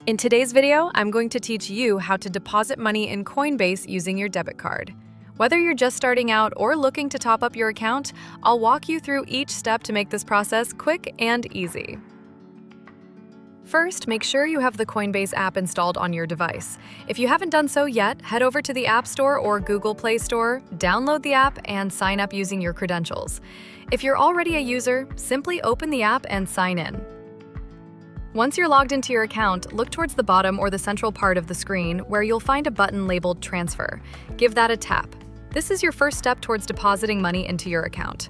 In today's video, I'm going to teach you how to deposit money in Coinbase using your debit card. Whether you're just starting out or looking to top up your account, I'll walk you through each step to make this process quick and easy. First, make sure you have the Coinbase app installed on your device. If you haven't done so yet, head over to the App Store or Google Play Store, download the app, and sign up using your credentials. If you're already a user, simply open the app and sign in. Once you're logged into your account, look towards the bottom or the central part of the screen where you'll find a button labeled Transfer. Give that a tap. This is your first step towards depositing money into your account.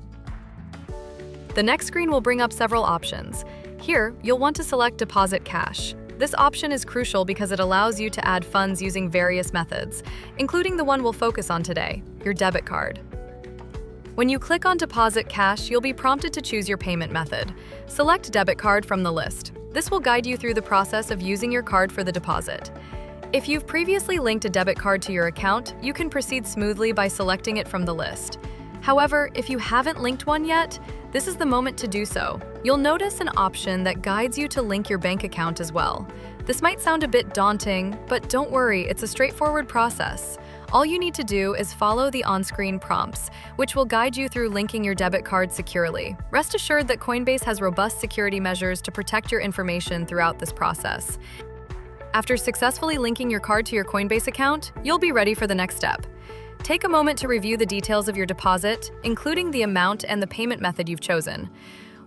The next screen will bring up several options. Here, you'll want to select Deposit Cash. This option is crucial because it allows you to add funds using various methods, including the one we'll focus on today, your debit card. When you click on Deposit Cash, you'll be prompted to choose your payment method. Select Debit Card from the list. This will guide you through the process of using your card for the deposit. If you've previously linked a debit card to your account, you can proceed smoothly by selecting it from the list. However, if you haven't linked one yet, this is the moment to do so. You'll notice an option that guides you to link your bank account as well. This might sound a bit daunting, but don't worry, it's a straightforward process. All you need to do is follow the on-screen prompts, which will guide you through linking your debit card securely. Rest assured that Coinbase has robust security measures to protect your information throughout this process. After successfully linking your card to your Coinbase account, you'll be ready for the next step. Take a moment to review the details of your deposit, including the amount and the payment method you've chosen.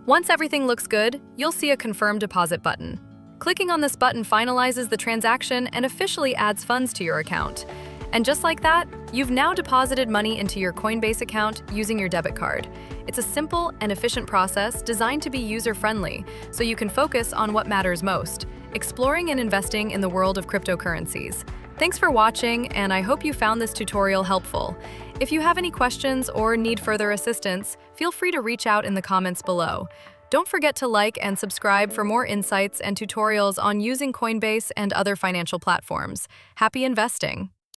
Once everything looks good, you'll see a Confirm Deposit button. Clicking on this button finalizes the transaction and officially adds funds to your account. And just like that, you've now deposited money into your Coinbase account using your debit card. It's a simple and efficient process designed to be user-friendly, so you can focus on what matters most, exploring and investing in the world of cryptocurrencies. Thanks for watching, and I hope you found this tutorial helpful. If you have any questions or need further assistance, feel free to reach out in the comments below. Don't forget to like and subscribe for more insights and tutorials on using Coinbase and other financial platforms. Happy investing!